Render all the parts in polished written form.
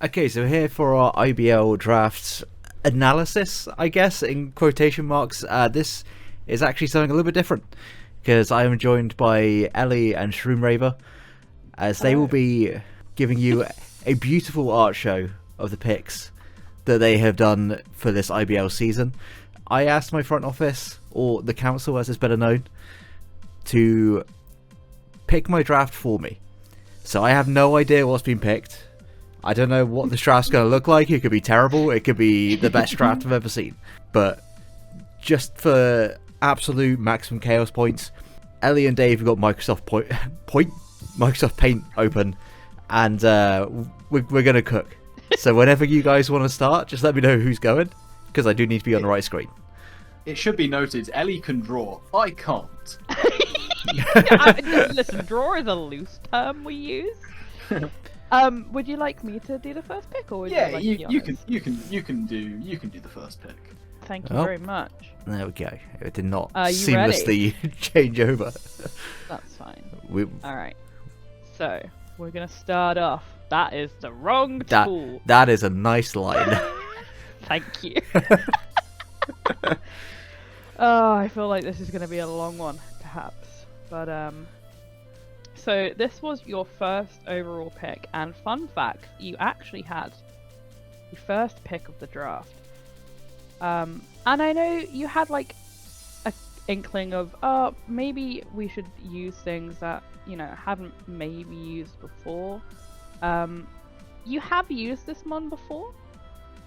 Okay, so here for our IBL draft analysis, I guess, in quotation marks. This is actually something a little bit different because I am joined by Ellie and Shroomraver, as they will be giving you a beautiful art show of the picks that they have done for this IBL season. I asked my front office, or the council as it's better known, to pick my draft for me. So I have no idea what's been picked. I don't know what this draft's going to look like. It could be terrible. It could be the best draft I've ever seen. But just for absolute maximum chaos points, Ellie and Dave have got Microsoft Microsoft Paint open, and we're going to cook. So whenever you guys want to start, just let me know who's going, because I do need to be on the right screen. It should be noted, Ellie can draw. I can't. Listen, draw is a loose term we use. Would you like me to do the first pick, or would Yeah, you like you can do the first pick. Thank you very much. There we go. It did not Are you seamlessly change over. That's fine. All right. So we're gonna start off. That is the wrong tool. That is a nice line. Thank you. Oh, I feel like this is gonna be a long one, perhaps. But so this was your first overall pick, and fun fact, you actually had the first pick of the draft. And I know you had like a inkling of, maybe we should use things that, haven't maybe used before. You have used this one before,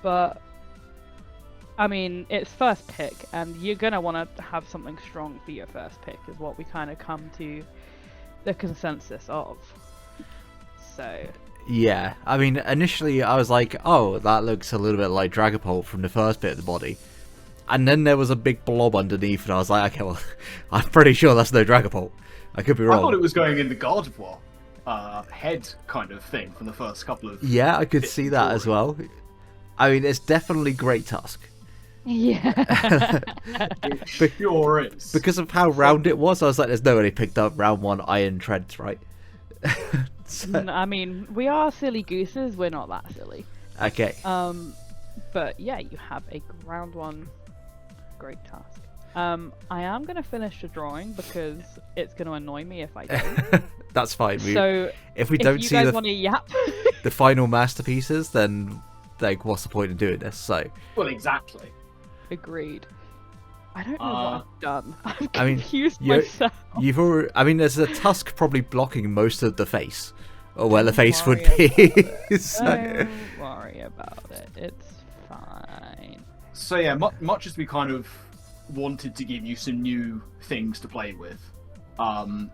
but I mean, it's first pick, and you're gonna want to have something strong for your first pick, is what we kind of come to the consensus of. So yeah, I mean, initially I was like, oh, that looks a little bit like Dragapult from the first bit of the body, and then there was a big blob underneath, and I was like, okay, well, I'm pretty sure that's no Dragapult. I could be wrong. I thought it was going in the Gardevoir head kind of thing from the first couple of. Yeah, I could see that as well. I mean, it's definitely Great Tusk. Yeah. It sure is. Because of how round it was, I was like, there's no way they picked up round one Iron Treads, right? So... I mean, we are silly gooses, we're not that silly. Okay. But yeah, you have a round one Great Tusk. I am going to finish the drawing because it's going to annoy me if I don't. That's fine. So if we don't see the final masterpieces, then like, what's the point in doing this? So. Well, exactly. Agreed. I don't know what I've done. I'm confused myself. You've already. I mean, there's a tusk probably blocking most of the face, or where the face would be. So. Don't worry about it. It's fine. So yeah, much as we kind of wanted to give you some new things to play with,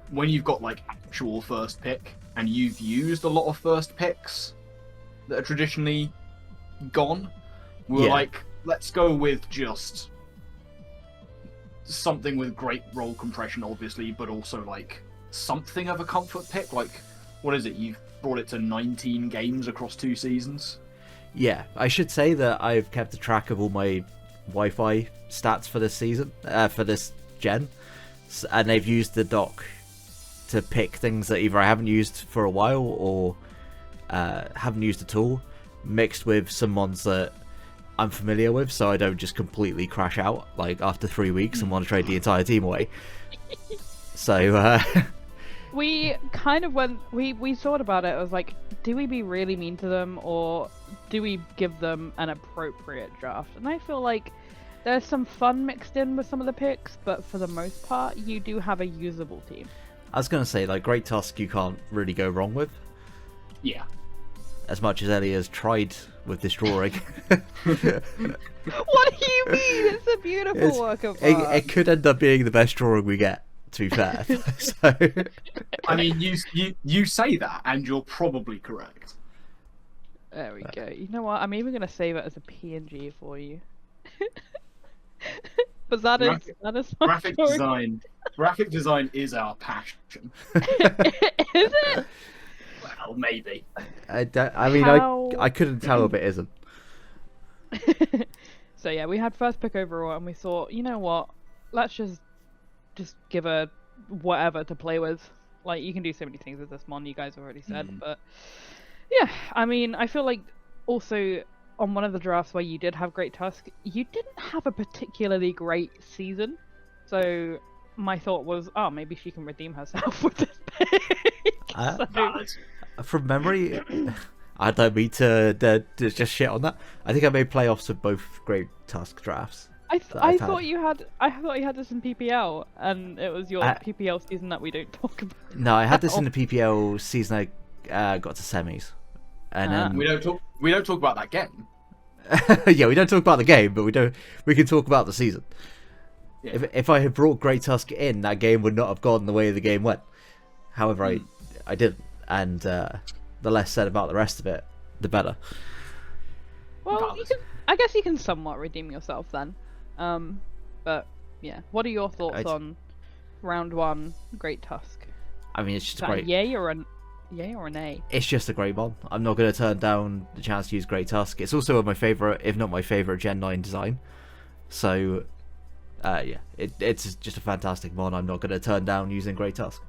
when you've got like actual first pick and you've used a lot of first picks that are traditionally gone, we're like, let's go with just something with great roll compression, obviously, but also like something of a comfort pick. Like, what is it? You've brought it to 19 games across 2 seasons. Yeah, I should say that I've kept a track of all my Wi-Fi stats for this season, for this gen, and they've used the doc to pick things that either I haven't used for a while or haven't used at all, mixed with some ones that I'm familiar with, so I don't just completely crash out like after 3 weeks and want to trade the entire team away. So we kind of went, we thought about it. I was like, do we be really mean to them, or do we give them an appropriate draft? And I feel like there's some fun mixed in with some of the picks, but for the most part, you do have a usable team. I was going to say, like, Great Tusk you can't really go wrong with. Yeah. As much as Ellie has tried with this drawing. What do you mean? It's a beautiful work of art. It could end up being the best drawing we get, to be fair. So... I mean, you say that, and you're probably correct. There we go. You know what? I'm even going to save it as a PNG for you. But that is my graphic story. design. Graphic design is our passion. Is it? Well, maybe. I couldn't tell if it isn't. So yeah, we had first pick overall, and we thought, you know what? Let's just give her whatever to play with. Like, you can do so many things with this mon, you guys already said, but yeah, I mean, I feel like Also, on one of the drafts where you did have Great Tusk, you didn't have a particularly great season. So my thought was, oh, maybe she can redeem herself with this pick. Valid. From memory, I don't mean to just shit on that. I think I made playoffs of both Great Tusk drafts. I thought you had this in PPL, and it was your PPL season that we don't talk about. No, I had this in the PPL season. I got to semis, and then We don't talk about that game. yeah, we don't talk about the game, but we can talk about the season. Yeah. If I had brought Great Tusk in, that game would not have gone the way the game went. However, I didn't, and the less said about the rest of it, the better. Well, I guess you can somewhat redeem yourself then. But yeah, what are your thoughts on round 1 Great Tusk? I mean, it's just Is that great. Yay or an A? It's just a great mod. I'm not going to turn down the chance to use Great Tusk. It's also my favorite, if not my favorite, Gen 9 design. So, yeah, it's just a fantastic mod. I'm not going to turn down using Great Tusk.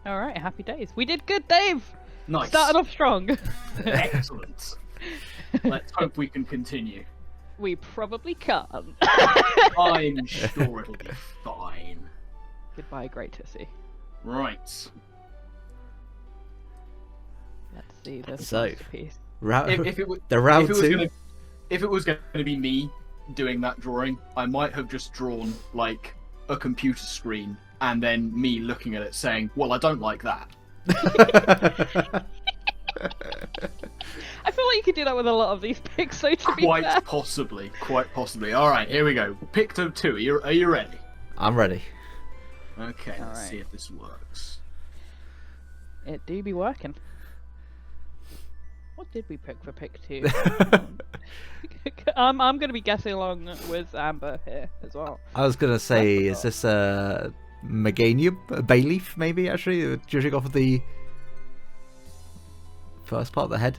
All right, happy days. We did good, Dave. Nice. Started off strong. Excellent. Let's hope we can continue. We probably can't. I'm sure it'll be fine. Goodbye, Great Tussie. Right. Let's see this So, masterpiece. If it was round 2. If it was going to be me doing that drawing, I might have just drawn like a computer screen and then me looking at it saying, "Well, I don't like that." I feel like you could do that with a lot of these picks, so to be Quite fair. possibly. All right, here we go. Pick 2. Are you ready? I'm ready. Okay, let's Alright. see if this works. It do be working. What did we pick for pick 2? I'm going to be guessing along with Amber here as well. I was going to say, is this a Meganium? A Bayleaf, maybe, actually? Judging off of the first part of the head.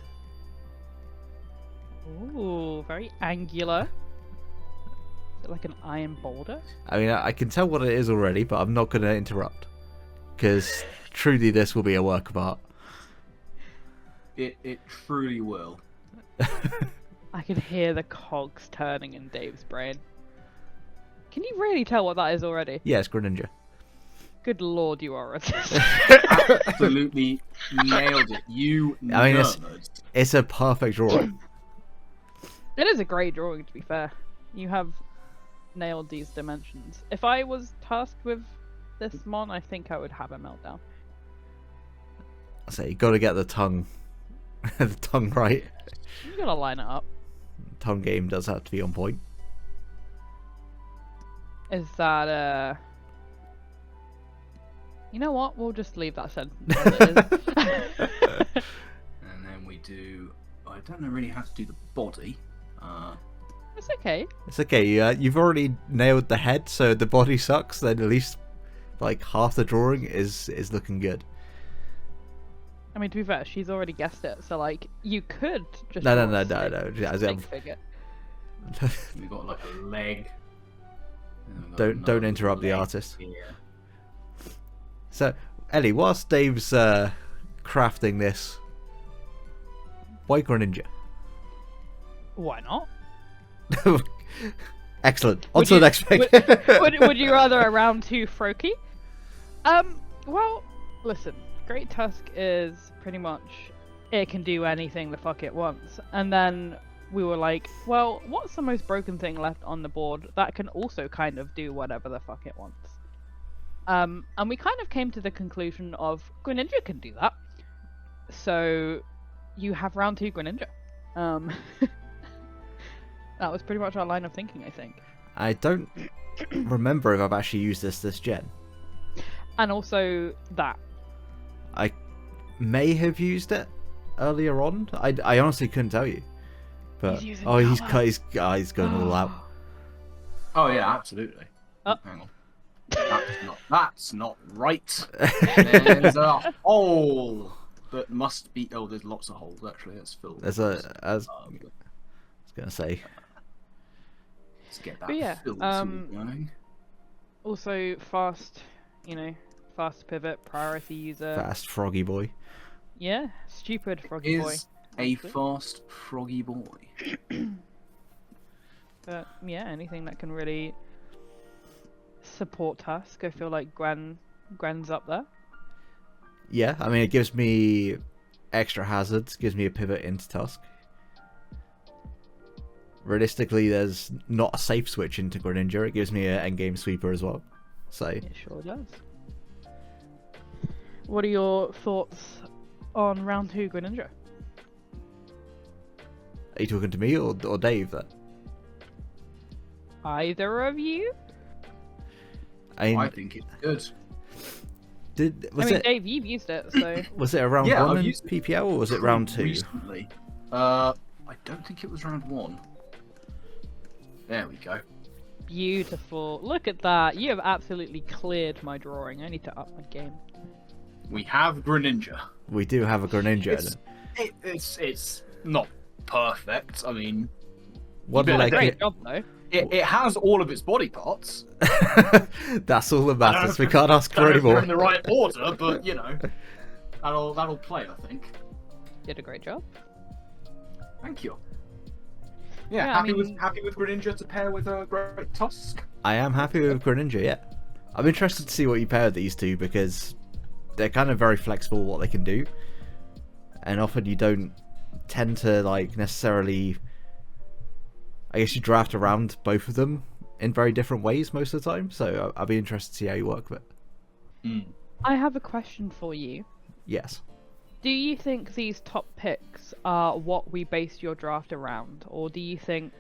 Ooh, very angular. Is it like an iron boulder? I mean, I can tell what it is already, but I'm not going to interrupt. Because truly this will be a work of art. It truly will. I can hear the cogs turning in Dave's brain. Can you really tell what that is already? Yes, Greninja. Good lord, you are a Absolutely nailed it. You I mean, nerd. it's a perfect drawing. It is a great drawing, to be fair. You have nailed these dimensions. If I was tasked with this mon, I think I would have a meltdown. So you got to get the tongue, the tongue right. You gotta line it up. Tongue game does have to be on point. Is that You know what? We'll just leave that sentence as it is. And then we do. I don't know really how to do the body. It's okay. It's okay. You've already nailed the head, so the body sucks. Then at least like half the drawing is looking good. I mean, to be fair, she's already guessed it, so like you could just No. stick figure. We got like a leg. Don't interrupt the artist. Yeah. So, Ellie, whilst Dave's crafting this, why Greninja? Why not? Excellent. On to the next pick. Would you rather a round 2 Froakie? Well, listen. Great Tusk is pretty much it can do anything the fuck it wants, and then we were like, well, what's the most broken thing left on the board that can also kind of do whatever the fuck it wants? And we kind of came to the conclusion of Greninja can do that. So you have round 2 Greninja. That was pretty much our line of thinking, I think. I don't remember if I've actually used this gen. And also that. I may have used it earlier on. I honestly couldn't tell you. But He's using he's going all out. Oh yeah, absolutely. Oh. Hang on. That's not right. There's a hole that must be. Oh, there's lots of holes actually. Let's fill. I was gonna say. Let's get that But yeah, fill going. Also fast, fast pivot, priority user. Fast froggy boy. Yeah, stupid froggy boy. A fast froggy boy. But yeah, anything that can really support Tusk, I feel like Gran's up there. Yeah, I mean, it gives me extra hazards, gives me a pivot into Tusk. Realistically, there's not a safe switch into Greninja. It gives me an endgame sweeper as well. So It sure does. What are your thoughts on round 2 Greninja? are you talking to me or Dave there? Either of you? I think it's good. Dave, you've used it, so Was it a round Yeah, 1 I've in used it PPL or was it round 2? Recently. I don't think it was round 1. There we go. beautiful. Look at that. You have absolutely cleared my drawing. I need to up my game. We have Greninja. We do have a Greninja. It's not perfect. I mean, What better like Great it? job, though. it has all of its body parts. That's all that I don't know matters. if We can't ask I don't for know any if they're more. in the right order, but you know, that'll play. I think. Did a great job. Thank you. Yeah, Yeah, I happy mean- with Greninja to pair with a Great Tusk. I am happy with Greninja, yeah. I'm interested to see what you pair these two because they're kind of very flexible what they can do. And often you don't tend to like necessarily, I guess you draft around both of them in very different ways most of the time. So I'll be interested to see how you work with it. I have a question for you. Yes. Do you think these top picks are what we based your draft around, or do you think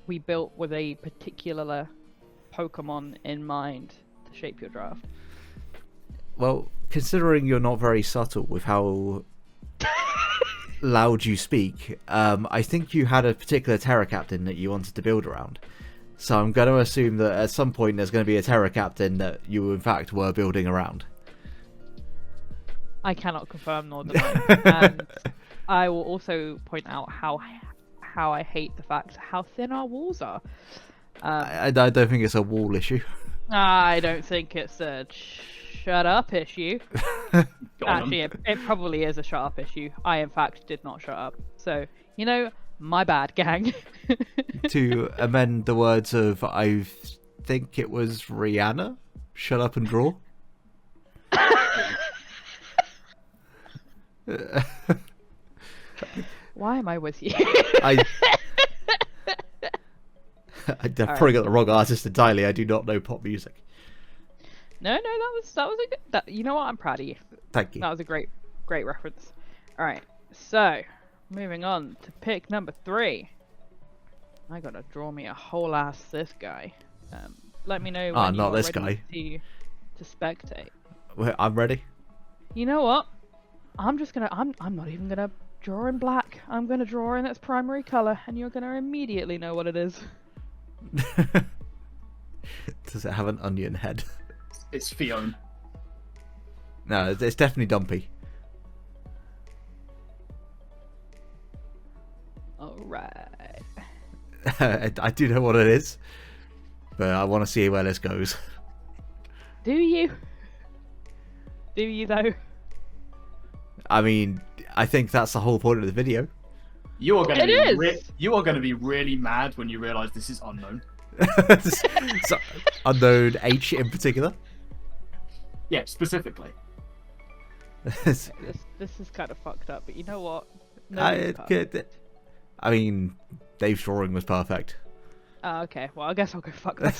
we built with a particular Pokemon in mind to shape your draft? Well, considering you're not very subtle with how loud you speak, I think you had a particular Terra Captain that you wanted to build around. So I'm going to assume that at some point there's going to be a Terra Captain that you in fact were building around. I cannot confirm nor deny. And I will also point out how I hate the fact how thin our walls are. I don't think it's a wall issue. I don't think it's a shut up issue. Actually, it probably is a shut up issue. I, in fact, did not shut up. So, you know, my bad, gang. To amend the words of, I think it was Rihanna, shut up and draw. Why am I with you? I probably got the wrong artist entirely. I do not know pop music. No, that was a good. You know what? I'm proud of you. Thank you. That was a great reference. All right, so moving on to pick number 3. I gotta draw me a whole ass this guy. Let me know when not you're this ready to spectate. Well, I'm ready. You know what? I'm not even gonna draw in black. I'm gonna draw in its primary color, and you're gonna immediately know what it is. Does it have an onion head? It's Fiona. No, it's definitely Dumpy. All right. I do know what it is, but I want to see where this goes. Do you? Do you though? I mean, I think that's the whole point of the video. You are going to It be is! you are going to be really mad when you realise this is unknown. So, unknown H in particular. Yeah, specifically. This is kind of fucked up, but you know what? Nobody's perfect. I mean, Dave's drawing was perfect. Oh, okay. Well, I guess I'll go fuck this.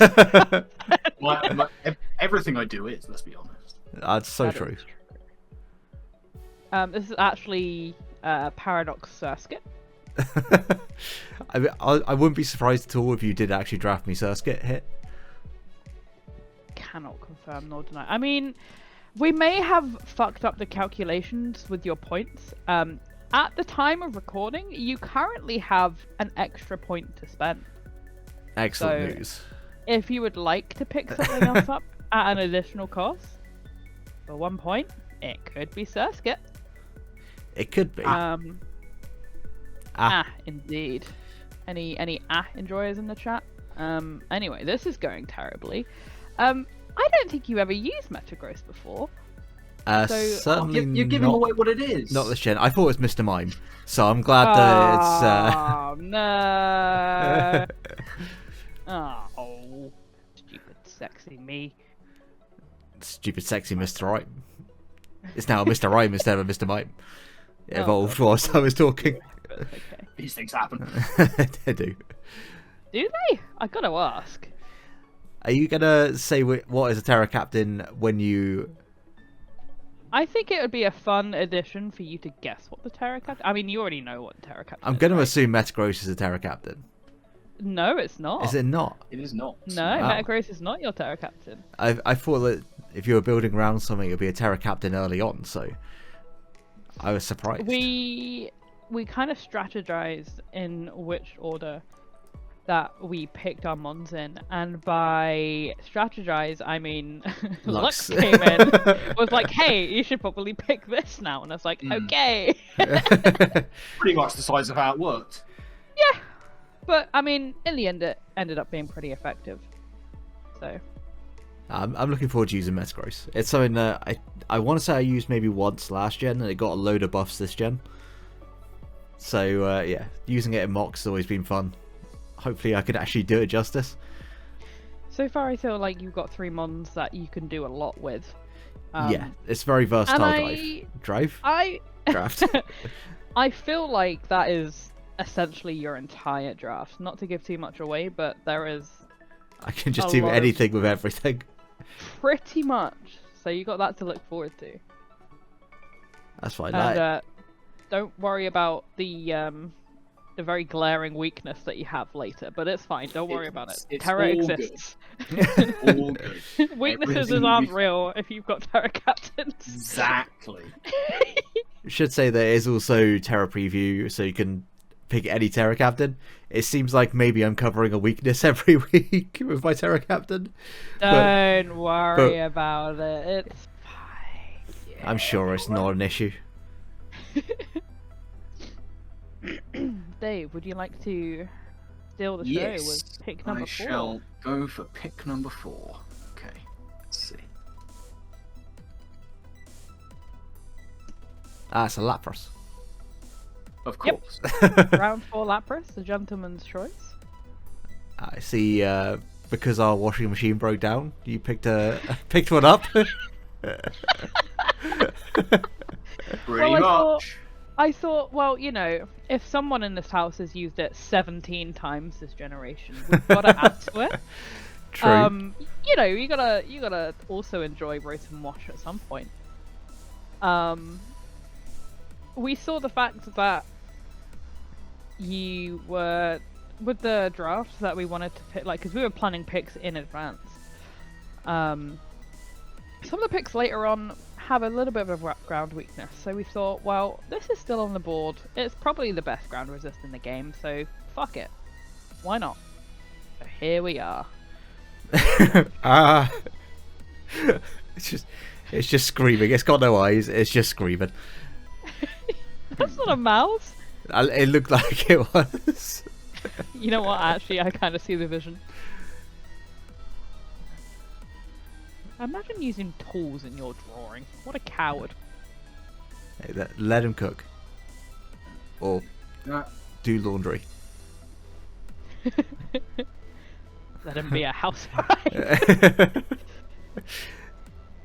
Everything I do is, let's be honest. That's so That is true. This is actually Paradox Surskit. I mean, I wouldn't be surprised at all if you did actually draft me Surskit hit. Cannot confirm nor deny. I mean, we may have fucked up the calculations with your points. At the time of recording, you currently have an extra point to spend. Excellent So- news. If you would like to pick something else up at an additional cost, for 1 point, it could be Surskit. It could be. Indeed. Any enjoyers in the chat? Anyway, this is going terribly. I don't think you ever used Metagross before. Certainly you're giving away what it is. not this gen. I thought it was Mr. Mime, so I'm glad that Oh no! Oh, stupid, sexy me. it's stupid, sexy Mr. Rhyme. It's now Mr. Rhyme instead of Mr. Mime. It evolved whilst I was talking. Okay. These things happen. They do. Do they? I gotta ask. Are you gonna say what is a Terra Captain when you? I think it would be a fun addition for you to guess what the Terra Captain. I mean, you already know what Terra Captain. I'm is, gonna right? assume Metagross is a Terra Captain. No, it's not. Is it not? It is not. No, Wow. Metagross is not your Terra Captain. I thought that if you were building around something, it'd be a Terra Captain early on. So I was surprised. We kind of strategized in which order that we picked our mons in, and by strategize I mean Lux Lux. came in, was like, hey, you should probably pick this now, and I was like, okay. Pretty much the size of how it worked. Yeah, but I mean, in the end it ended up being pretty effective, so I'm looking forward to using Metagross. It's something that I want to say I used maybe once last gen, and it got a load of buffs this gen. So yeah, using it in mocks has always been fun. Hopefully I could actually do it justice. so far I feel like you've got 3 mons that you can do a lot with. Yeah, it's very versatile. Drive? Draft. I feel like that is essentially your entire draft. Not to give too much away, but there is I can just a do lot of- anything with everything. pretty much. So you got that to look forward to. That's fine. And don't worry about the very glaring weakness that you have later, but it's fine. Don't worry about it. It's Terra all exists. All good. Weaknesses Everything aren't we- real if you've got Terra Captains. Exactly. Should say there is also Terra Preview, so you can pick any Terra Captain. It seems like maybe I'm covering a weakness every week with my Terra Captain. Don't worry about it. It's fine. I'm sure it's not an issue. Dave, would you like to steal the show Yes. with pick number I 4? shall go for pick number 4. Okay. Let's see. It's a Lapras. Of Yep. course. Round 4 Lapras, the gentleman's choice. I see. Because our washing machine broke down, you picked one up. Pretty Well, much. I thought, well, you know, if someone in this house has used it 17 times this generation, we've got to add to it. True. You know, you gotta also enjoy Rotom Wash at some point. We saw the fact that you were with the draft that we wanted to pick, like, because we were planning picks in advance. Some of the picks later on have a little bit of a ground weakness, so we thought, well, this is still on the board. It's probably the best ground resist in the game, so fuck it. Why not? So here we are. It's just screaming. It's got no eyes. It's just screaming. That's not a mouse. It looked like it was. You know what? Actually, I kind of see the vision. Imagine using tools in your drawing. What a coward. Hey, let him cook. Or do laundry. Let him be a housewife.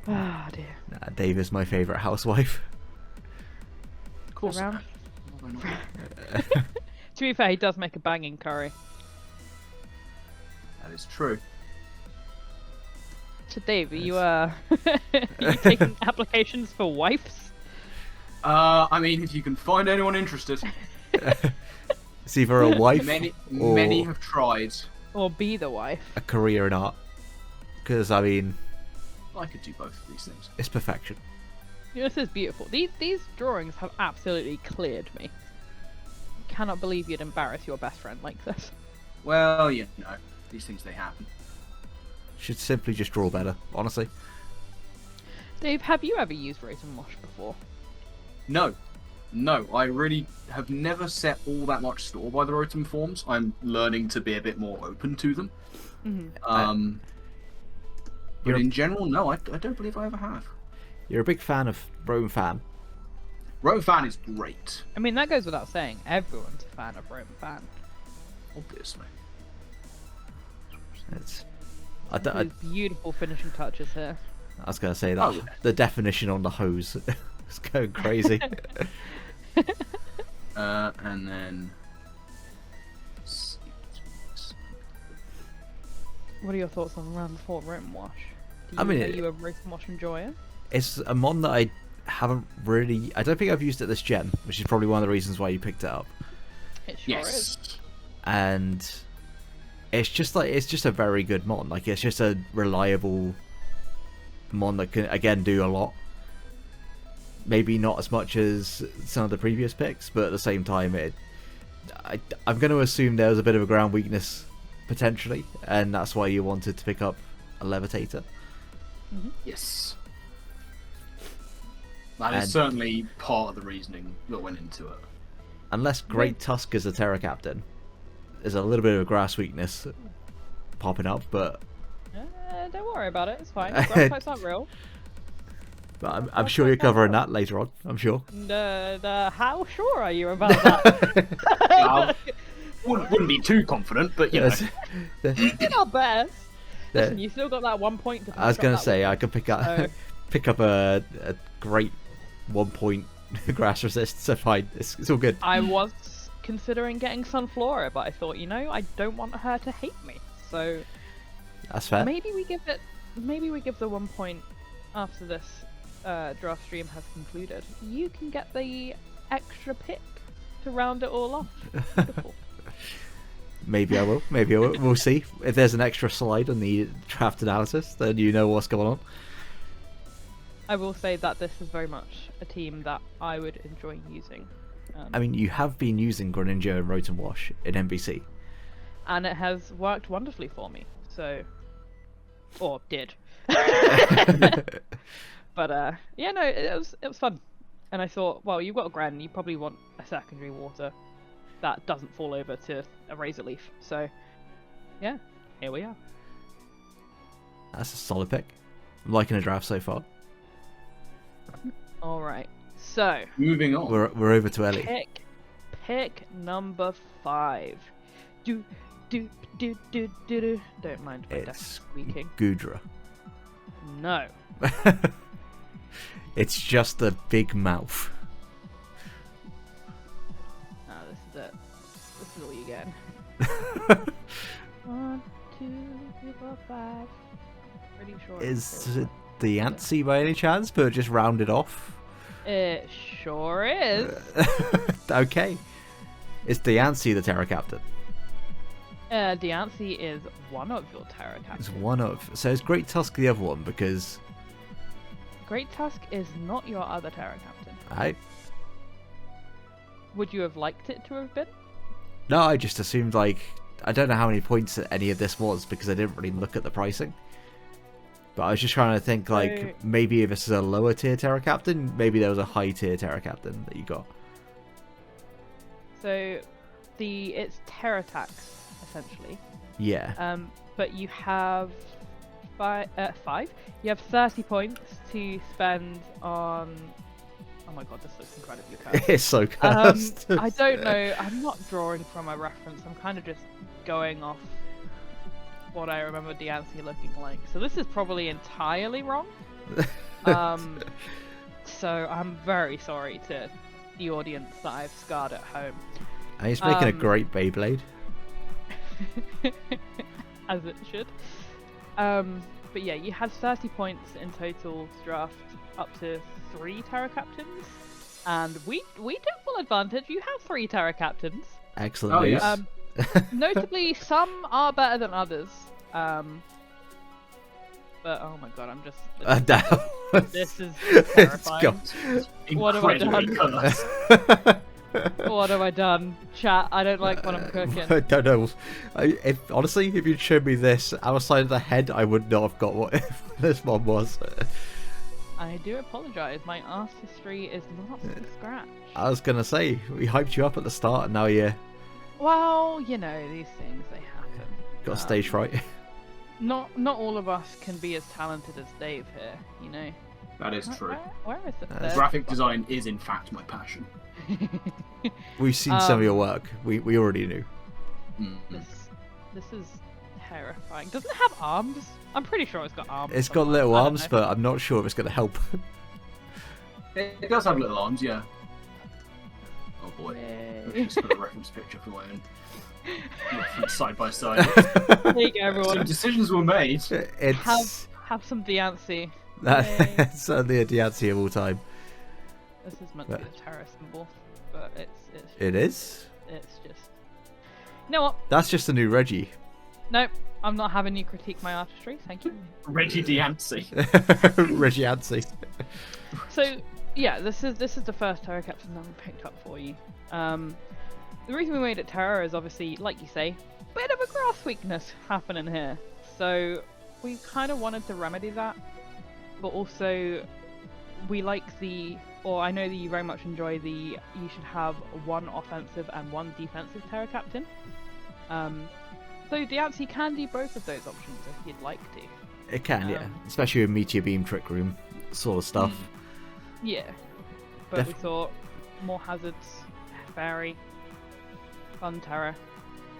Ah, dear. Nah, Dave is my favourite housewife. Of course. Around. Why not? To be fair, he does make a banging curry. That is true. So, Dave, are you are you taking applications for wives? I mean, if you can find anyone interested, It's either a wife or many have tried. Or be the wife? a career in art. Because, I mean, I could do both of these things. it's perfection. You know, this is beautiful. These drawings have absolutely cleared me. Cannot believe you'd embarrass your best friend like this. Well, you know, these things, they happen. Should simply just draw better, honestly. Dave, have you ever used Rotom Wash before? No, I really have never set all that much store by the Rotom forms. I'm learning to be a bit more open to them. Mm-hmm. But in general, no, I don't believe I ever have. You're a big fan of Rotom. Rotom is great, I mean, that goes without saying. Everyone's a fan of Rotom. obviously. It's Those beautiful finishing touches here. I was going to say that Oh, yeah. the definition on the hose is going crazy. And then... What are your thoughts on round 4 Rotom Wash? I mean, are you a Rotom Wash enjoyer? It's a mon that I haven't really... I don't think I've used it this gen, which is probably one of the reasons why you picked it up. It sure Yes. is. And it's just a very good mon. Like, it's just a reliable mon that can, again, do a lot. Maybe not as much as some of the previous picks, but at the same time, I'm going to assume there was a bit of a ground weakness, potentially, and that's why you wanted to pick up a Levitator. Yes. That is And- certainly part of the reasoning that went into it. Unless Great Tusk is a Terra Captain, there's a little bit of a grass weakness popping up, but Don't worry about it. It's fine. Grass types aren't real. I'm sure you're covering that later on. I'm sure. How sure are you about that? Wouldn't be too confident, but you know. Did our best. Yeah. Listen, you still got that 1 point to I was pick up gonna that say one. I could pick up So- pick up a great 1 point grass resist. So fine, it's all good. I was considering getting Sunflora, but I thought, I don't want her to hate me. So That's fair. maybe we give the 1 point after this draft stream has concluded. You can get the extra pick to round it all off. Beautiful. Maybe I will. Maybe I will. We'll see. If there's an extra slide on the draft analysis, then you know what's going on. I will say that this is very much a team that I would enjoy using. I mean, you have been using Greninja and Rotom Wash in NBC. And it has worked wonderfully for me. So, or did. But yeah, no, it was fun. And I thought, well, you've got a Gran, you probably want a secondary water that doesn't fall over to a Razor Leaf. So, yeah, here we are. That's a solid pick. I'm liking the draft so far. All right, so Moving on. We're over to Ellie. pick number 5. Do. Don't mind my desk It's squeaking. Goodra. No. It's just the big mouth. No, this is it. This is all you get. 1, 2, 3, 4, 5. Pretty sure. Is it the Yancy by any chance, but just rounded off? It sure is. Okay. It's the Yancy, the Terra Captain. Diancie is one of your Terra It's Captains. one of. So it's Great Tusk the other one because Great Tusk is not your other Terra Captain. I Would you have liked it to have been? no, I just assumed I don't know how many points any of this was because I didn't really look at the pricing. But I was just trying to think So- maybe if this is a lower tier Terra Captain, maybe there was a high tier Terra Captain that you got. So, it's Terra Tax essentially. Yeah. But you have 5. You have 30 points to spend on. Oh my god, this looks incredibly cursed. It's so cursed. I don't know. I'm not drawing from a reference. I'm kind of just going off what I remember Diancie looking like. So this is probably entirely wrong. So I'm very sorry to the audience that I've scarred at home. And he's making a great Beyblade. As it should. But yeah, you had 30 points in total to draft up to 3 Terra Captains. And we took full advantage. You have 3 Terra Captains. Excellent Oh, news. yes. Notably, some are better than others. But oh my god, I'm just. Down. This is It's terrifying. gone. What have I Incredibly done? cursed. What have I done? Chat, I don't like what I'm cooking. I don't know. Honestly, if you'd showed me this outside of the head, I would not have got what this one was. I do apologise. My arse history is not to scratch. I was gonna say, we hyped you up at the start, and now you Well, these things, they happen. got stage fright. Not all of us can be as talented as Dave here, That is true. Where is it? Graphic design is in fact my passion. We've seen some of your work. We already knew. This is terrifying. Doesn't it have arms? I'm pretty sure it's got arms. It's got little arms, but I'm not sure if it's going to help. It does have little arms, yeah. Oh boy. Let's just put a reference picture for my own. Reference side by side. There you go, everyone. Some decisions were made. Have some Diancie. That's certainly a Diancie of all time. This is meant to be the terror symbol, but It is? It's just... You know what? That's just a new Reggie. Nope, I'm not having you critique my artistry, thank you. Reggie Diancie. Reggie Ancy. So, yeah, this is the first Terror Captain that we picked up for you. The reason we made it Terror is obviously, like you say, a bit of a grass weakness happening here. So, we kind of wanted to remedy that, but also we like I know that you very much enjoy you should have one offensive and one defensive Terror Captain. So Diancie can do both of those options if you'd like to. It can, yeah. Especially with Meteor Beam, Trick Room sort of stuff. Yeah. But we thought more hazards, fairy, fun Terror,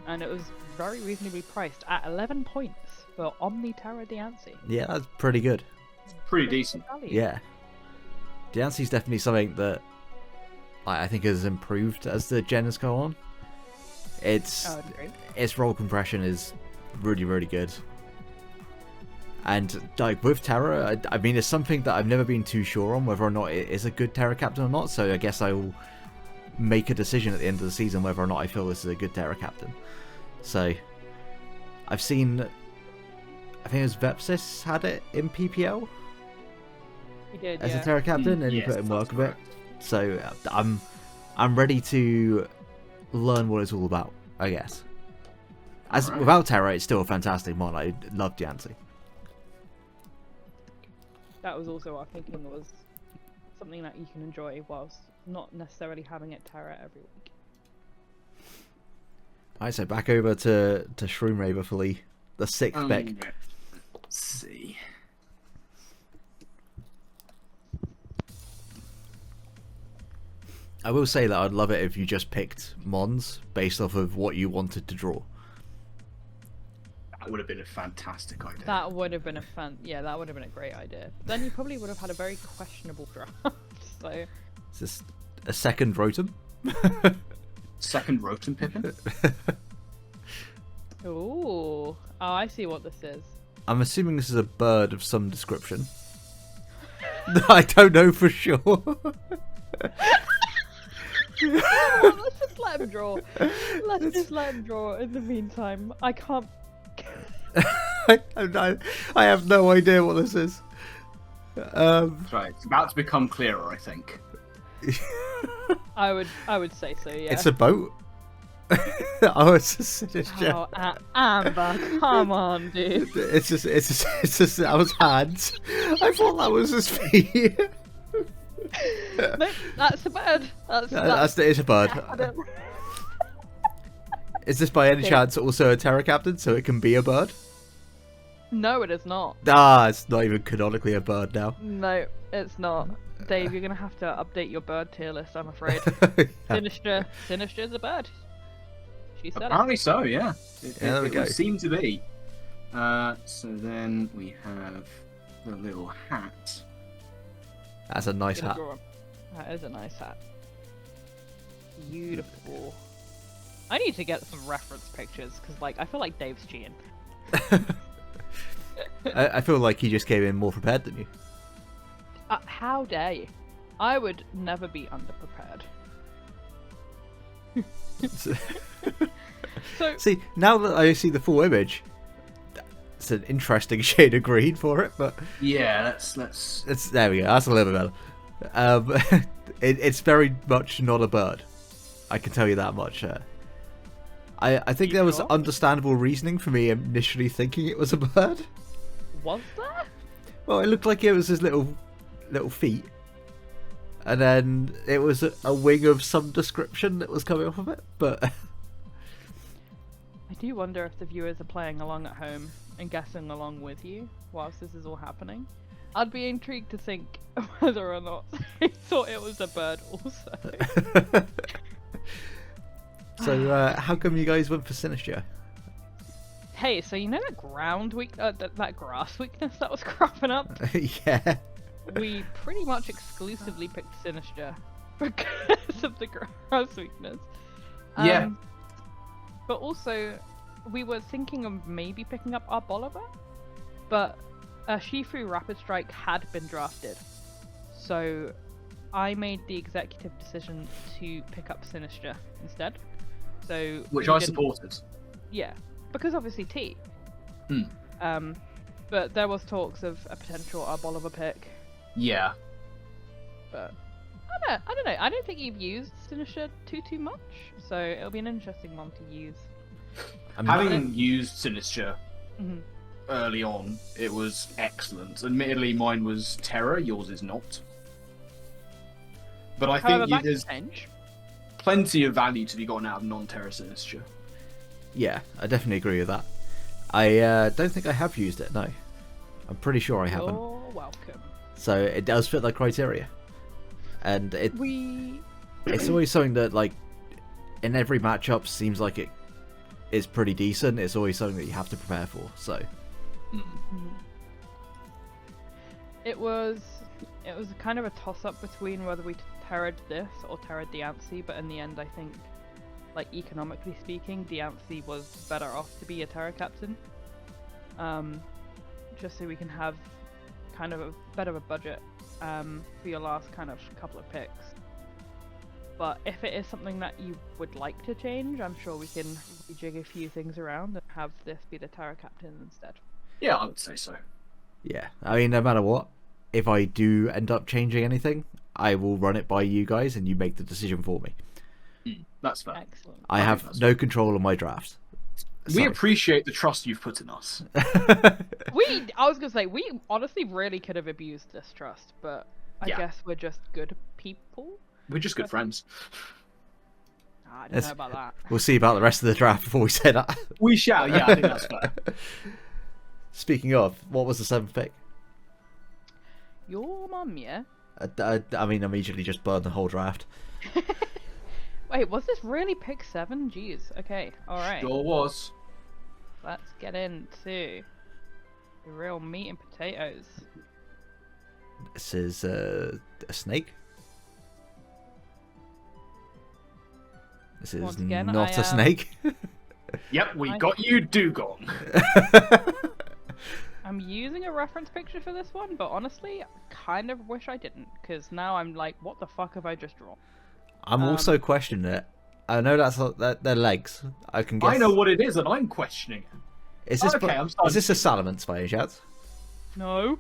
and it was very reasonably priced at 11 points for Omni Terror Diancie. Yeah, that's pretty good. Pretty decent. Yeah. Diancie's definitely something that I think has improved as the gen has gone on. Its roll compression is really, really good. And like with Terror, I mean, it's something that I've never been too sure on whether or not it is a good Terror Captain or not. So I guess I will make a decision at the end of the season whether or not I feel this is a good Terror Captain. So I've seen, I think it was Vepsis had it in PPL. He did, as a Terror Captain, and he put in work with it. So I'm ready to learn what it's all about, I guess. Without Terror, it's still a fantastic mod. I love Diancie. That was also our thinking, was something that you can enjoy whilst not necessarily having it Terror every week. Alright, so back over to Shroom Raver for the 6th pick. Let's see. I will say that I'd love it if you just picked Mons based off of what you wanted to draw. That would have been a fantastic idea. That would have been that would have been a great idea. Then you probably would have had a very questionable draft. So is this a second Rotom? Second Rotom Pippin? Ooh. Oh, I see what this is. I'm assuming this is a bird of some description. I don't know for sure. Let's just let him draw. Let's just let him draw in the meantime. I can't... I have no idea what this is. That's right. It's about to become clearer, I think. I would say so, yeah. It's a boat? Oh, it's a sinister. Oh, Amber, come on, dude. It's just that was hands. I thought that was his feet. No, that's a bird. It's a bird. Is this by any chance also a Terror Captain, so it can be a bird? No, it is not. It's not even canonically a bird now. No, it's not. Dave, you're gonna have to update your bird tier list, I'm afraid. Yeah. Sinister's a bird. She said Apparently it. so, yeah. There we go. It would seem to be. So then we have the little hat. That's a nice hat. That is a nice hat. Beautiful. I need to get some reference pictures, because I feel like Dave's cheating. I feel like he just came in more prepared than you. How dare you? I would never be underprepared. So see, now that I see the full image, it's an interesting shade of green for it, but yeah, there we go. That's a little bit better. It's very much not a bird. I can tell you that much. I think there was understandable reasoning for me initially thinking it was a bird. Was there? Well, it looked like it was his little feet, and then it was a wing of some description that was coming off of it. But I do wonder if the viewers are playing along at home and guessing along with you whilst this is all happening. I'd be intrigued to think whether or not he thought it was a bird also. So, how come you guys went for Sinister? Hey, so you know that that grass weakness that was cropping up? Yeah. We pretty much exclusively picked Sinister because of the grass weakness. Yeah. But also, we were thinking of maybe picking up our Bolivar, but Shifu Rapid Strike had been drafted. So I made the executive decision to pick up Sinister instead. So Which I supported. Yeah, because obviously T. Hmm. But there was talks of a potential Bolivar pick. Yeah. But I don't know. I don't think you've used Sinister too much, so it'll be an interesting one to use. Having used Sinister Mhm. early on, it was excellent. Admittedly, mine was Terror, yours is not. But I However, think that there's can change. plenty of value to be gotten out of non-Terror Sinister. Yeah, I definitely agree with that. I don't think I have used it, no. I'm pretty sure I haven't. You're welcome. So it does fit that criteria. And it's always something that, like, in every matchup seems like it is pretty decent. It's always something that you have to prepare for, so... It was kind of a toss-up between whether we terrored this or terrored Diancie, but in the end I think, like, economically speaking, Diancie was better off to be a Terra Captain. Just so we can have kind of a bit of a budget for your last kind of couple of picks. But if it is something that you would like to change, I'm sure we can rejig a few things around and have this be the Terra Captain instead. Yeah, I would say so. Yeah, I mean, no matter what, if I do end up changing anything, I will run it by you guys and you make the decision for me. That's fair. Excellent. I have no control on my draft. We appreciate the trust you've put in us. I was gonna say, we honestly really could have abused this trust, but I guess we're just good people. We're just good friends. I don't know about that. We'll see about the rest of the draft before we say that. We shall, yeah, I think that's fair. Speaking of, what was the 7th pick? Your mum, yeah? I mean, immediately just burned the whole draft. Wait, was this really pick 7? Jeez. Okay, alright. Sure was. Let's get into the real meat and potatoes. This is a snake. This is Once again, not a snake. Yep, we got you, Dugong. I'm using a reference picture for this one, but honestly, I kind of wish I didn't, because now I'm like, what the fuck have I just drawn? I'm also questioning it. I know that's their legs. I can guess. I know what it is, and I'm questioning it. Is this Okay, I'm starting is this a salamence by any chance? No.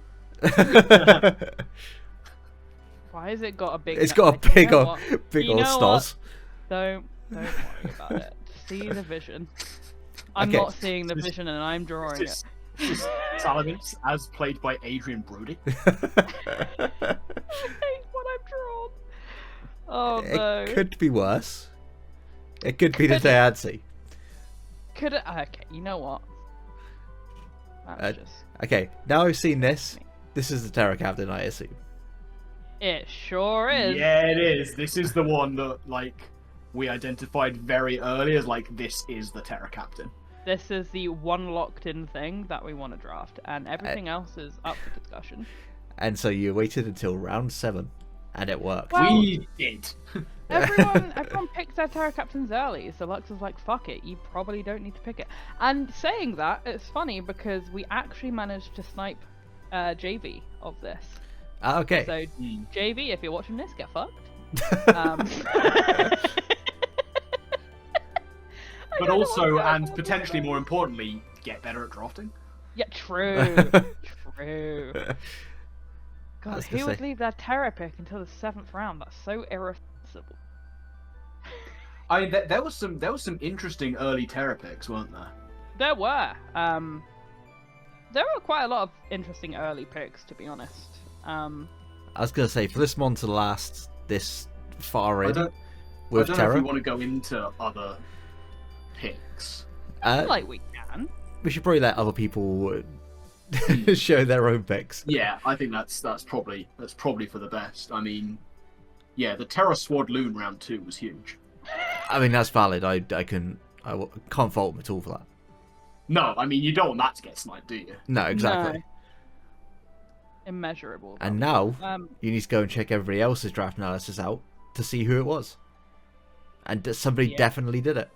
Why has it got a big... It's got a big old snoz. Don't worry about it. See the vision. I'm not seeing the vision and I'm drawing it. Salamence, as played by Adrian Brody. I hate what I've drawn. Oh no. It could be worse. It could be the Diancie. Could it? Okay, you know what? That's just... Okay, now I've seen this. This is the Terra Captain, I assume. It sure is. Yeah, it is. This is the one that, like, we identified very early as, like, this is the Terra Captain. This is the one locked-in thing that we want to draft, and everything else is up for discussion. And so you waited until round 7, and it worked. Well, we did. Everyone picked their Terra Captains early, so Lux was like, fuck it, you probably don't need to pick it. And saying that, it's funny because we actually managed to snipe JV of this. Okay. So, JV, if you're watching this, get fucked. But also, and potentially more importantly, get better at drafting. Yeah, true. True. God, who would leave their Terra pick until the 7th round? That's so irresponsible. I mean, there was some interesting early Terra picks, weren't there? There were. There were quite a lot of interesting early picks, to be honest. I was gonna say, for this mon to last this far in with I don't know Terra, if we want to go into other picks. I feel like we can. we should probably let other people show their own picks. Yeah, I think that's probably for the best. I mean, yeah, the Terra Swadloon round 2 was huge. I mean, that's valid. I can't fault them at all for that. No, I mean, you don't want that to get sniped, do you? No, exactly. No. Immeasurable. And now you need to go and check everybody else's draft analysis out to see who it was, and somebody definitely did it.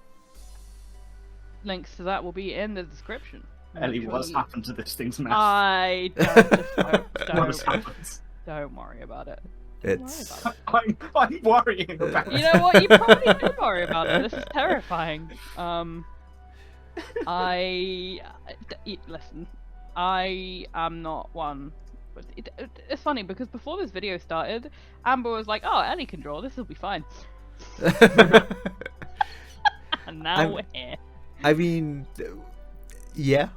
Links to that will be in the description. Ellie, what's happened to this thing's mouth? I What has happened? don't worry about it. It's I'm worrying about You know what? You probably should worry about it. This is terrifying. Listen. I am not one. But it's funny because before this video started, Amber was like, "Oh, Ellie can draw. This will be fine." And now we're here. I mean, yeah.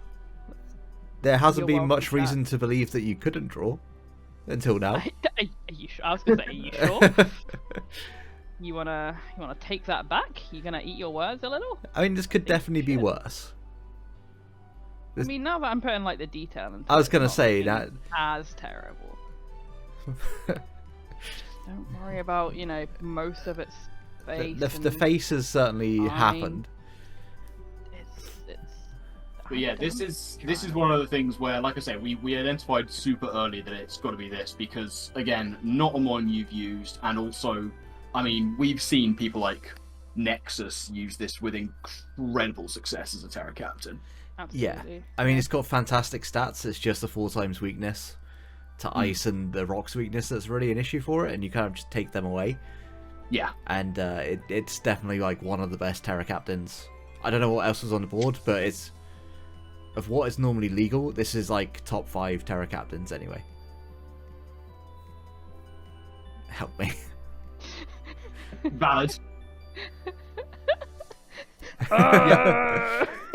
There hasn't You're been much welcome, reason to believe that you couldn't draw until now. Are you sure? I was gonna say, are you sure? You wanna take that back? You gonna eat your words a little? I mean, this could definitely be worse. I mean, now that I'm putting like the detail into I was it, gonna it's say not that. as terrible. Don't worry about most of its face. The face has certainly happened. But yeah, this is one of the things where, like I say, we identified super early that it's got to be this because, again, not a one you've used, and also, I mean, we've seen people like Nexus use this with incredible success as a Terra Captain. Absolutely. Yeah, I mean, it's got fantastic stats. It's just the 4x weakness to ice and the rocks weakness that's really an issue for it, and you kind of just take them away. Yeah, and it's definitely like one of the best Terra Captains. I don't know what else was on the board, but it's of what is normally legal. This is like top 5 Terra Captains anyway. Help me. valid.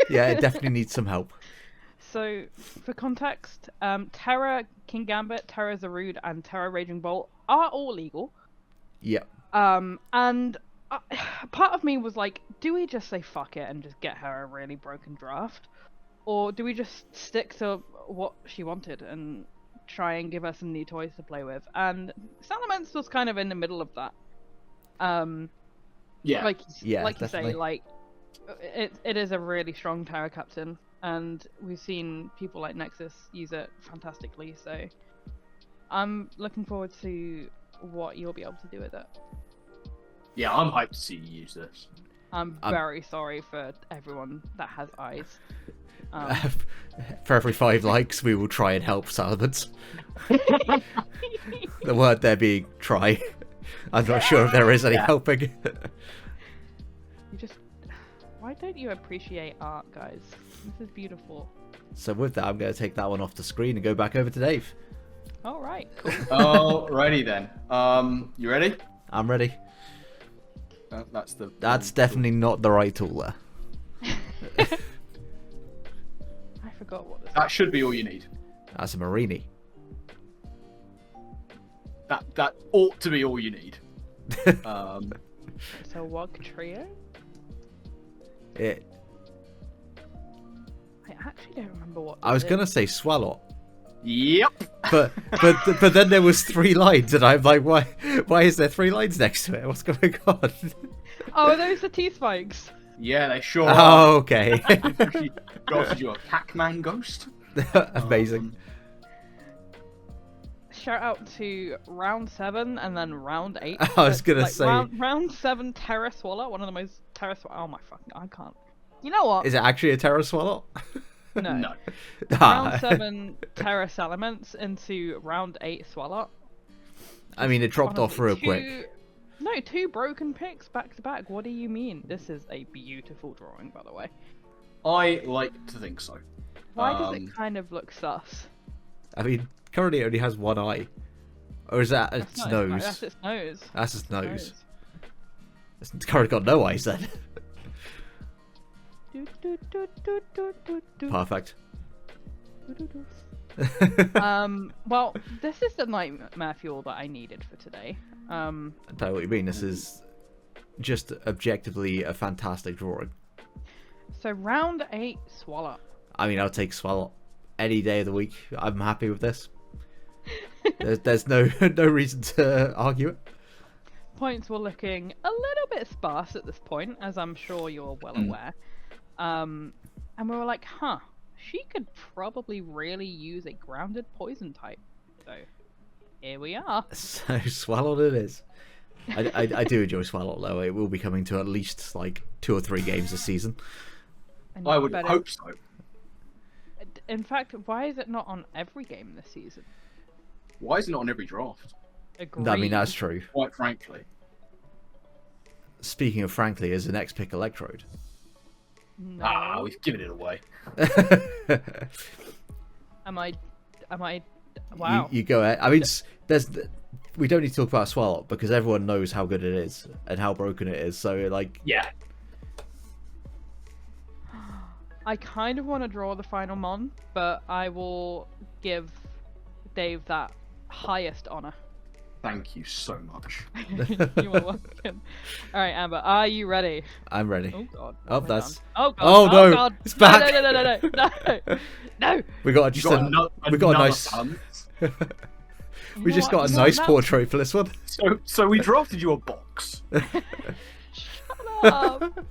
Yeah, it definitely needs some help. So, for context, Terra King Gambit, Terra Zarude, and Terra Raging Bolt are all legal. Yep. And part of me was like, do we just say fuck it and just get her a really broken draft? Or do we just stick to what she wanted and try and give her some new toys to play with? And Salamence was kind of in the middle of that. Yeah. Like you definitely. say, like, it is a really strong Terra Captain. And we've seen people like Nexus use it fantastically. So I'm looking forward to what you'll be able to do with it. Yeah, I'm hyped to see you use this. I'm very sorry for everyone that has eyes. For every 5 likes, we will try and help Salamence. The word there being try. I'm not sure if there is any helping. Why don't you appreciate art, guys? This is beautiful. So with that, I'm going to take that one off the screen and go back over to Dave. All right, cool. Alrighty then. You ready? I'm ready. That's definitely not the right tool there. I forgot what this That should be all you need. That's a Marini. That ought to be all you need. So Wug Trio? I actually don't remember what I was gonna say Swallow. Yep. But then there was 3 lines, and I'm like, why is there 3 lines next to it? What's going on? Oh, are those the T-spikes? Yeah, they sure Oh, are. okay. Ghosted you a Pac-Man ghost. Amazing. Shout out to round 7 and then round 8. I was gonna say round 7 Terra Swallow, one of the most Oh my fucking! I can't. You know what? Is it actually a Terra Swallow? No. Round 7 Terra Salamence into round 8 Swallow. I mean, it dropped off real quick. No, 2 broken picks back to back. What do you mean? This is a beautiful drawing, by the way. I like to think so. Why does it kind of look sus? I mean, currently it only has 1 eye. Or is that its nose? That's its nose. That's its nose. It's currently got no eyes then. Perfect. Well, this is the nightmare fuel that I needed for today. I tell you what you mean. This is just objectively a fantastic drawing. So round 8 Swallow. I mean, I'll take Swallow any day of the week. I'm happy with this. There's no reason to argue it. Points were looking a little bit sparse at this point, as I'm sure you're well aware. And we were like, huh, she could probably really use a grounded poison type. So here we are. So Swallow it is. I do enjoy Swallow though. It will be coming to at least like 2 or 3 games this season. And I would hope so. In fact, why is it not on every game this season? Why is it not on every draft? Agreed. I mean, that's true. Quite frankly. Speaking of frankly, is the next pick Electrode? No. We've given it away. Am I? Wow. You go ahead. I mean, we don't need to talk about Swallow because everyone knows how good it is and how broken it is. So like, Yeah. I kind of want to draw the final mon, but I will give Dave that highest honor. Thank you so much. You are welcome. All right, Amber, are you ready? I'm ready. Oh god. Oh, We're that's. done. Oh god. Oh, no, God. it's back. No. No. We got just we got a nice. We just got a nice portrait for this one. So we drafted you a box. Shut up.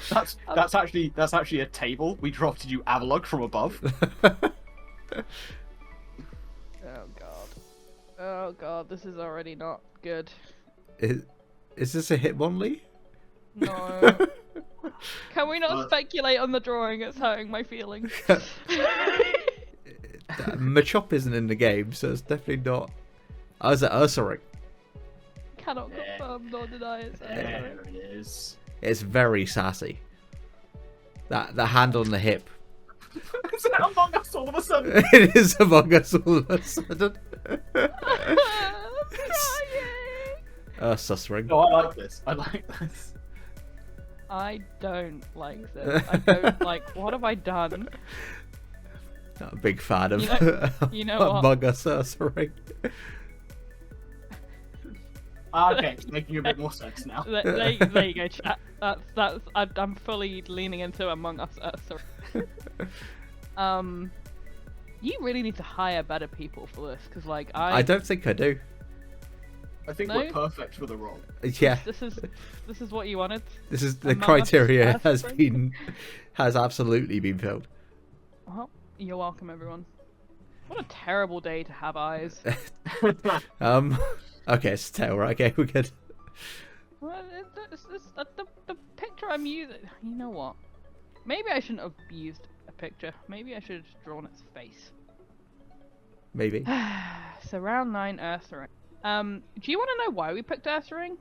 That's actually a table. We drafted you Avalugg from above. Oh god, this is already not good. Is this a Hitmonlee? No. Can we not speculate on the drawing? It's hurting my feelings. Machop isn't in the game, so it's definitely not. Oh, is it Ursaring? Cannot confirm nor deny it's There it is. It's very sassy. That the hand on the hip. Is it Among Us all of a sudden? It is Among Us all of a sudden. Ursaring. No, I like this. I don't like this. I don't like. What have I done? Not a big fan of You know what? Among Us Ursaring. Okay, it's making a bit more sense now. There you go, chat. I'm fully leaning into Among Us. You really need to hire better people for this, because like I don't think I do. I think we're perfect for the role. Yeah. This is what you wanted. This is the Among Us criteria Ursaring? has absolutely been filled. Well, you're welcome, everyone. What a terrible day to have eyes. Okay, it's tail, right? Okay, we're good. Well, the picture I'm using. You know what? Maybe I shouldn't have used a picture. Maybe I should have just drawn its face. Maybe. So round 9, Ursaring. Do you want to know why we picked Ursaring?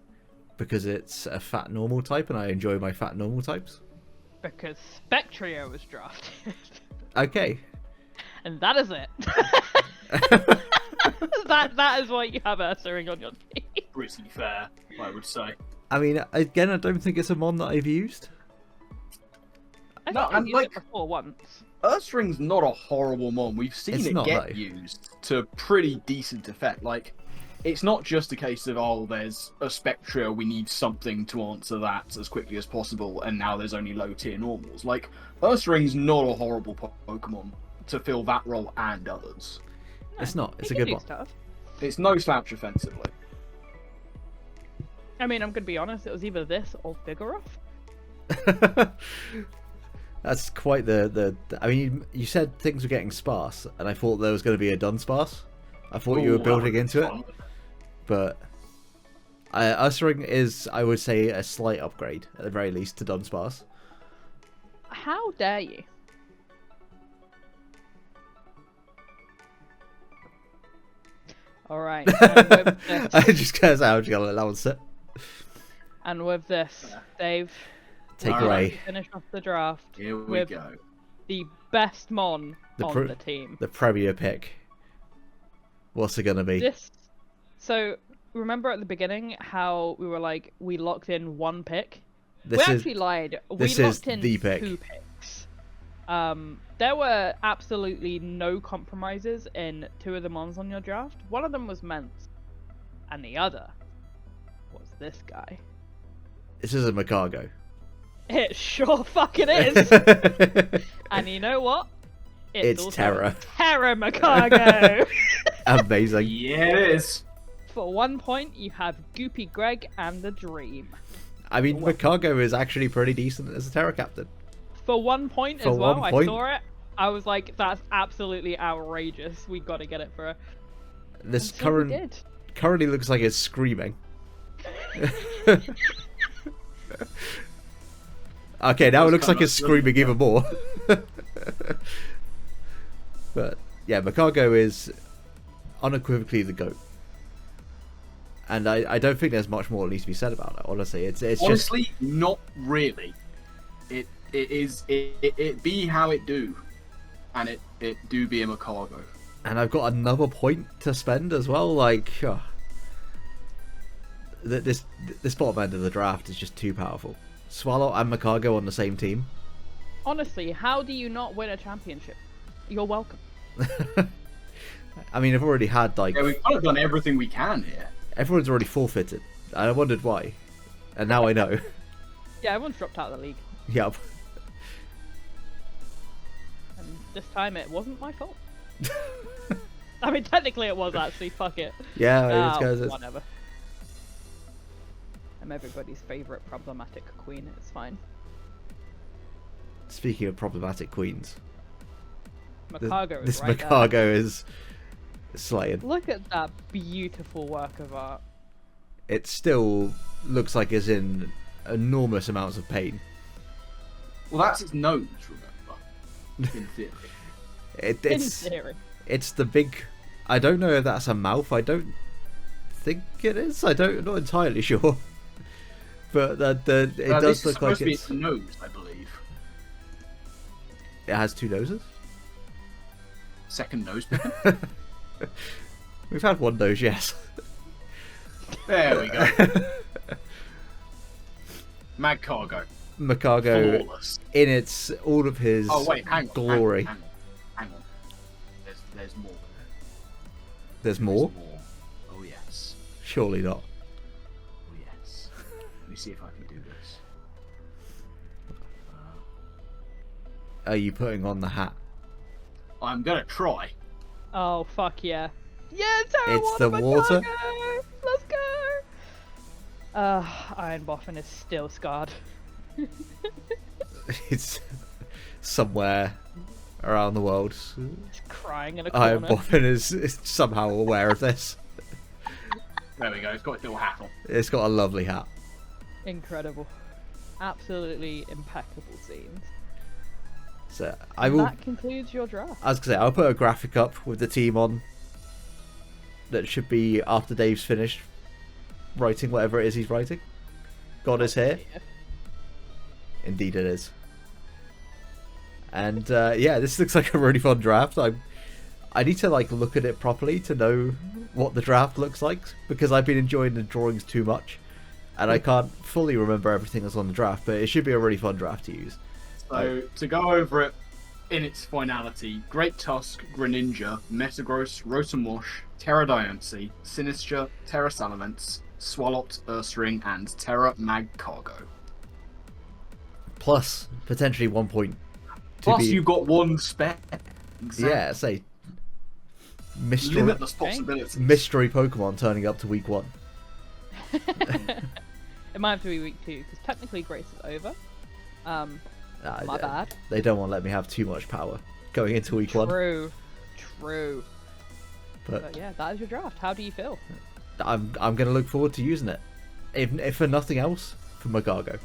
Because it's a fat normal type, and I enjoy my fat normal types. Because Spectrio was drafted. Okay. And that is it. that is why you have Ursaring on your team. Pretty fair, I would say. I mean, again, I don't think it's a mon that I've used. I think I've used it before once. Ursaring's not a horrible mon. We've seen It's it not, get though. used to pretty decent effect. Like, it's not just a case of, oh, there's a Spectria, we need something to answer that as quickly as possible, and now there's only low-tier normals. Like, Ursaring's not a horrible Pokemon to fill that role and others. No, It's not. It's it a can good do one. stuff. It's no slouch offensively. I mean, I'm gonna be honest. It was either this or Vigoroth. That's quite the. I mean, you said things were getting sparse, and I thought there was going to be a Dunsparce. I thought you were building into it, but Ursaring is, I would say, a slight upgrade at the very least to Dunsparce. How dare you? All right. And with this, I just goes out. I'm gonna let that one sit. and with this, Dave, Take All away right. Finish off the draft Here we with go. the best mon on pro- the team. the premier pick. What's it gonna be? So remember at the beginning how we were like we locked in one pick? This we is actually lied. this We is locked in the pick. 2 picks. There were absolutely no compromises in 2 of the mons on your draft. One of them was Mence, and the other was this guy. this is a Macargo. It sure fucking is. And you know what? It's also Terra. Terra Macargo. Amazing. Yeah, it is. For 1 point, you have Goopy Greg and the Dream. I mean, Macargo is actually pretty decent as a Terra captain. For 1 point For as well, 1 point? I saw it. I was like, that's absolutely outrageous. We got to get it for her. This And so we did. currently looks like it's screaming. Okay, now it looks like it's screaming even more. But yeah, Macargo is unequivocally the GOAT. And I don't think there's much more that needs to be said about it. Honestly, it's Honestly, just not really. It be how it do, and it do be a Macargo. and I've got another point to spend as well. Like, this bottom end of the draft is just too powerful. Swallow and Macargo on the same team. Honestly, how do you not win a championship? You're welcome. I mean, I've already had like Yeah, we've kind of done everything we can here. everyone's already forfeited, and I wondered why, and now I know. Yeah, everyone's dropped out of the league. Yep. And this time it wasn't my fault. I mean, technically it was actually. Fuck it. Yeah, it's Whatever. I'm everybody's favourite problematic queen. It's fine. Speaking of problematic queens, Macargo this is right Macargo is slaying. there. Look at that beautiful work of art. It still looks like it's in enormous amounts of pain. Well, that's its nose, remember? In theory. In theory. It's the big. I don't know if that's a mouth. I don't think it is. I'm not entirely sure. But it does look like it's the nose, I believe. It has two noses. Second nose picking. We've had one nose, yes. There we go. Mad Cargo. Macargo Flawless. in its all of his Oh wait, hang on. glory. Hang on. There's more. There's more? More. Oh yes. Surely not. Oh yes. Let me see if I can do this. Are you putting on the hat? I'm gonna try. Oh fuck yeah! Yeah, Terra It's Water the water. Macargo! Let's go! Iron Boffin is still scarred. It's somewhere around the world. Just crying in a Iron corner. Boffin is somehow aware of this. There we go. It's got its little hat on. It's got a lovely hat. Incredible. Absolutely impeccable scenes. So And that concludes your draft. I was gonna say, I'll put a graphic up with the team on. That should be after Dave's finished writing whatever it is he's writing. God is here. Yeah. Indeed it is. And yeah, this looks like a really fun draft. I need to like look at it properly to know what the draft looks like, because I've been enjoying the drawings too much and I can't fully remember everything that's on the draft, but it should be a really fun draft to use. So to go over it in its finality: Great Tusk, Greninja, Metagross, Rotomosh, Terra Diancie, Sinistra, Terra Salamence, Swalot, Ursaring, and Terra Magcargo. Plus potentially 1 point to Plus, be, you've got one spare. Exactly. yeah, say Limitless possibilities. mystery Pokemon turning up to week 1. It might have to be week 2 because technically Grace is over. My bad. They don't want to let me have too much power going into week 1. True. But But yeah, that is your draft. How do you feel? I'm gonna look forward to using it, if for nothing else, for Macargo.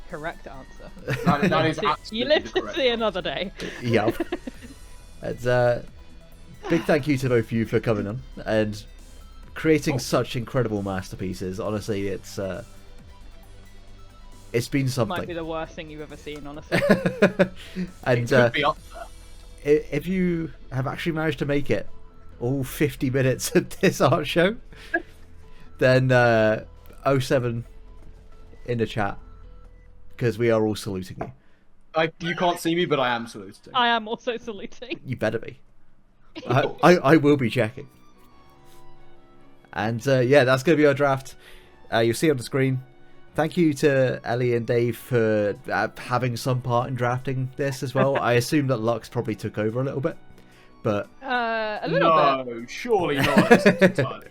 Correct answer. That is You absolutely live the to correct see another day. Yeah. It's big thank you to both of you for coming on and creating such incredible masterpieces. Honestly, it's been Might be something. the worst thing you've ever seen, honestly. And It could be up there. if you have actually managed to make it all 50 minutes of this art show, then 07 in the chat, because we are all saluting you. You can't see me, but I am saluting. I am also saluting. You better be. I will be checking. And yeah, that's going to be our draft. You'll see on the screen. thank you to Ellie and Dave for having some part in drafting this as well. I assume that Lux probably took over a little bit, but A little bit. No, surely not. It's entirely-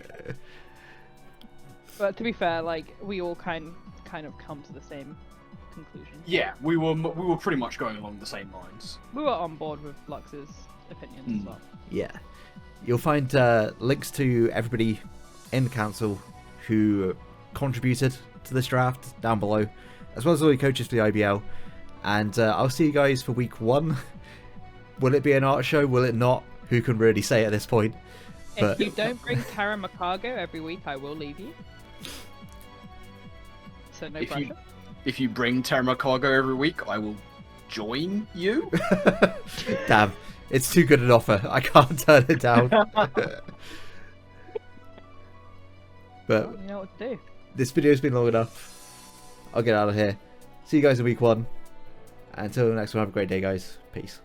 But to be fair, like we all kind of come to the same conclusion. Yeah, we were pretty much going along the same lines. We were on board with Lux's opinions as well. yeah. You'll find links to everybody in the council who contributed to this draft down below, as well as all the coaches for the IBL. And I'll see you guys for week 1. Will it be an art show? Will it not? Who can really say at this point? If you don't bring Tara Macago every week, I will leave you. So no pressure. If you bring Terra Cargo every week, I will join you. Damn, it's too good an offer. I can't turn it down. But You know what to do. this video's been long enough. I'll get out of here. See you guys in week 1. Until the next one, have a great day, guys. Peace.